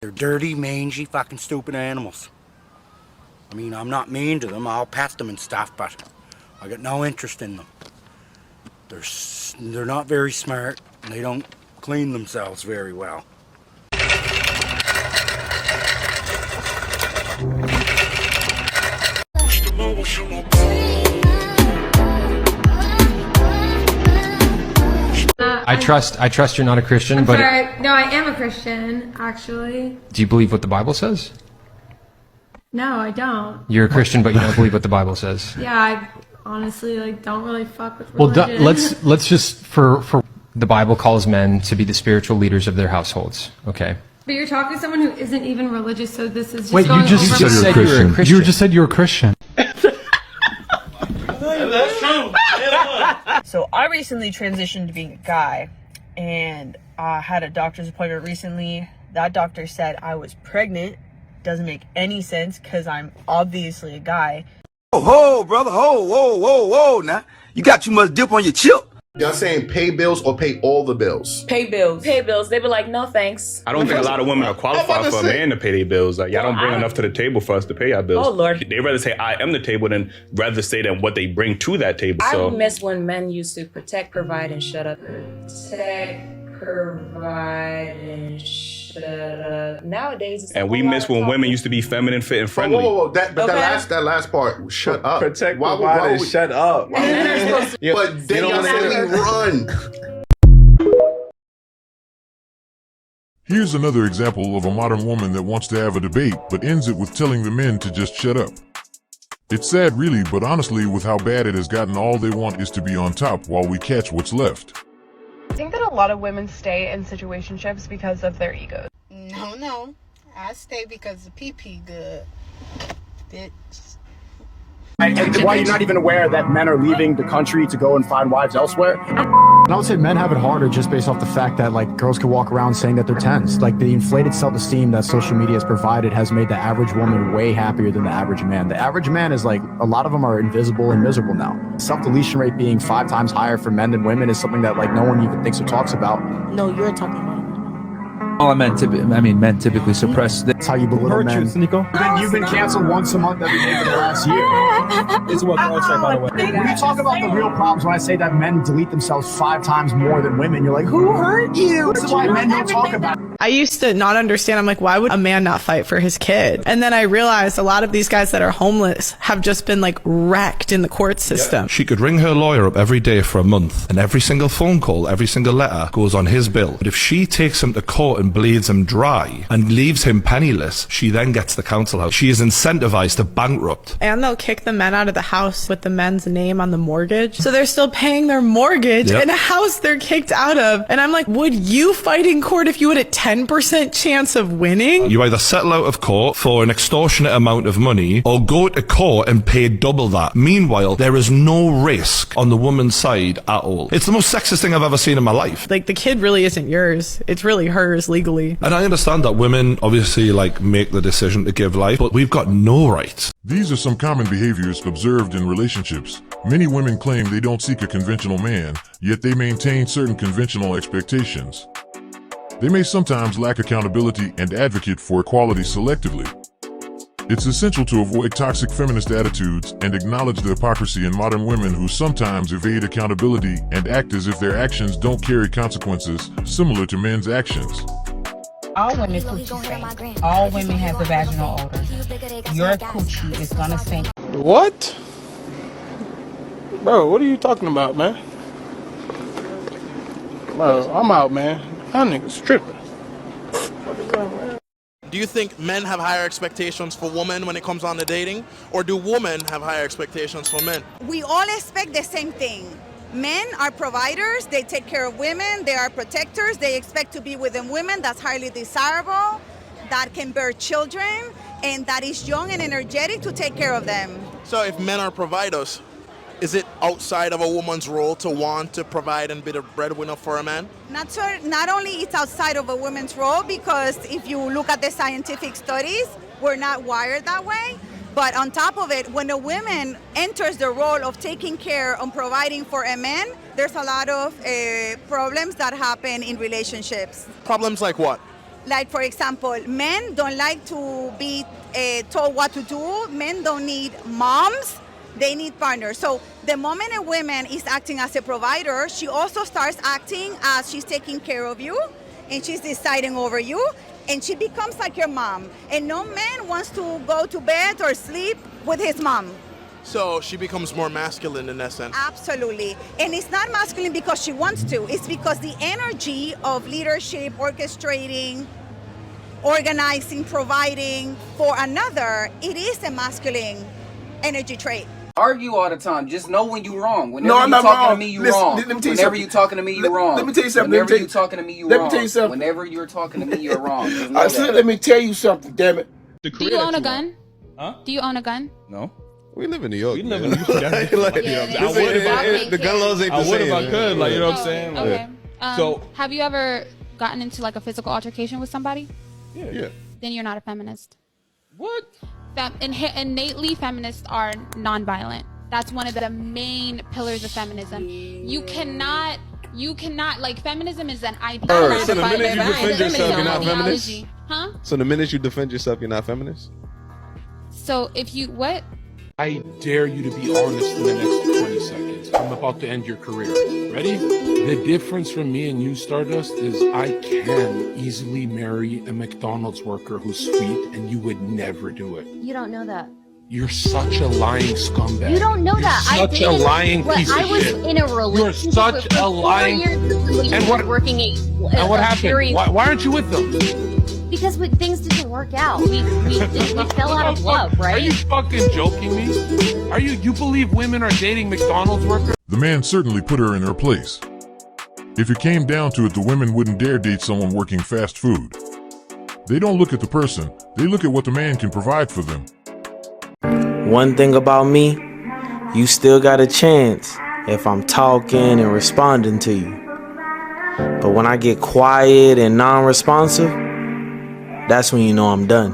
They're dirty, mangy, fucking stupid animals. I mean, I'm not mean to them. I'll pet them and stuff, but I got no interest in them. They're not very smart, and they don't clean themselves very well. I trust you're not a Christian, but sorry. No, I am a Christian, actually. do you believe what the Bible says? No, I don't. You're a Christian, but you don't believe what the Bible says. Yeah, I honestly don't really fuck with Well, religion. let's just for the Bible calls men to be the spiritual leaders of their households. Okay. But you're talking to someone who isn't even religious, so this is just Wait, going you just over said my- you're a Christian. You just said you're a Christian. That's true. So I recently transitioned to being a guy, and I had a doctor's appointment recently. That doctor said I was pregnant. Doesn't make any sense because I'm obviously a guy. Ho, brother, whoa, now. You got too much dip on your chip. Y'all saying pay bills or pay all the bills? Pay bills. Pay bills. They be like, no thanks. I don't think a lot of women are qualified for a man to pay their bills. Like, y'all don't bring enough to the table for us to pay our bills. Oh, Lord. They rather say I am the table than rather say than what they bring to that table. I So miss when men used to protect, provide, and shut up. Protect, provide, and shut up. Nowadays, it's and we miss when women used to be feminine, fit, and friendly. Whoa. That last part, shut up. Protect, provide, and shut up. But then y'all say we run. Here's another example of a modern woman that wants to have a debate, but ends it with telling the men to just shut up. It's sad really, but honestly, with how bad it has gotten, all they want is to be on top while we catch what's left. I think that a lot of women stay in situationships because of their egos. No. I stay because the pee good. Bitch. And why you're not even aware that men are leaving the country to go and find wives elsewhere? And I would say men have it harder just based off the fact that like girls can walk around saying that they're 10s. Like the inflated self-esteem that social media has provided has made the average woman way happier than the average man. The average man is like, a lot of them are invisible and miserable now. Self-deletion rate being 5 times higher for men than women is something that like no one even thinks or talks about. No, you're talking about it. All men typically suppress. That's how you belittle men. You've been canceled once a month every day for the last year. This is what girls say, by the way. When you talk about the real problems, when I say that men delete themselves 5 times more than women, you're like, who hurt you? This is why men don't talk about it. I used to not understand. I'm like, why would a man not fight for his kid? And then I realized a lot of these guys that are homeless have just been like wrecked in the court system. She could ring her lawyer up every day for a month, and every single phone call, every single letter goes on his bill. But if she takes him to court and bleeds him dry and leaves him penniless, she then gets the council house. She is incentivized to bankrupt. And they'll kick the men out of the house with the men's name on the mortgage. So they're still paying their mortgage in a house they're kicked out of. And I'm like, would you fight in court if you had a 10% chance of winning? You either settle out of court for an extortionate amount of money or go to court and pay double that. Meanwhile, there is no risk on the woman's side at all. It's the most sexist thing I've ever seen in my life. Like the kid really isn't yours. It's really hers legally. And I understand that women obviously like make the decision to give life, but we've got no rights. These are some common behaviors observed in relationships. Many women claim they don't seek a conventional man, yet they maintain certain conventional expectations. They may sometimes lack accountability and advocate for equality selectively. It's essential to avoid toxic feminist attitudes and acknowledge the hypocrisy in modern women who sometimes evade accountability and act as if their actions don't carry consequences similar to men's actions. All women coochie stink. All women have the vaginal odor. Your coochie is gonna stink. What? Bro, what are you talking about, man? Bro, I'm out, man. That nigga's tripping. Do you think men have higher expectations for women when it comes on to dating? Or do women have higher expectations for men? We all expect the same thing. Men are providers, they take care of women, they are protectors, they expect to be within women that's highly desirable, that can bear children, and that is young and energetic to take care of them. So if men are providers, is it outside of a woman's role to want to provide and be the breadwinner for a man? Not only it's outside of a woman's role, because if you look at the scientific studies, we're not wired that way. But on top of it, when a woman enters the role of taking care and providing for a man, there's a lot of problems that happen in relationships. Problems like what? Like, for example, men don't like to be told what to do. Men don't need moms. They need partners. So the moment a woman is acting as a provider, she also starts acting as she's taking care of you and she's deciding over you, and she becomes like your mom. And no man wants to go to bed or sleep with his mom. So she becomes more masculine in that sense. Absolutely. And it's not masculine because she wants to. It's because the energy of leadership, orchestrating, organizing, providing for another, it is a masculine energy trait. Argue all the time. Just know when you're wrong. Whenever No, I'm you're not talking wrong. to me, you're Listen, wrong. let me tell you Whenever something. you're talking to me, you're wrong. Let me tell you something. Whenever you're talking to me, you're let me wrong. tell you something. Whenever you're talking to me, you're wrong. Just know I said, that. let me tell you something, damn it. Do you own a gun? Huh? Do you own a gun? No. We live in New York. We live in New York. Like, You know what I'm saying? I would if the gun laws ain't the I would same. if I could. Like, you know what I'm saying? Like, Okay. So have you ever gotten into like a physical altercation with somebody? Yeah. Then you're not a feminist. What? Innately, feminists are nonviolent. That's one of the main pillars of feminism. You cannot like feminism is an idea. So the minute you defend yourself, you're not feminist? Ideology. Huh? So the minute you defend yourself, you're not feminist? So if you what? I dare you to be honest in the next 20 seconds. I'm about to end your career. Ready? The difference from me and you, Stardust, is I can easily marry a McDonald's worker who's sweet, and you would never do it. You don't know that. You're such a lying scumbag. You don't know that. You're such a lying piece of I was shit. in a relationship. You're such with a 4 lying. years And what? working And what happened? Why aren't you with them? Because things didn't work out. We fell out of love, right? Are you fucking joking me? Are you believe women are dating McDonald's workers? The man certainly put her in her place. If it came down to it, the women wouldn't dare date someone working fast food. They don't look at the person, they look at what the man can provide for them. One thing about me, you still got a chance if I'm talking and responding to you. But when I get quiet and non-responsive, that's when you know I'm done.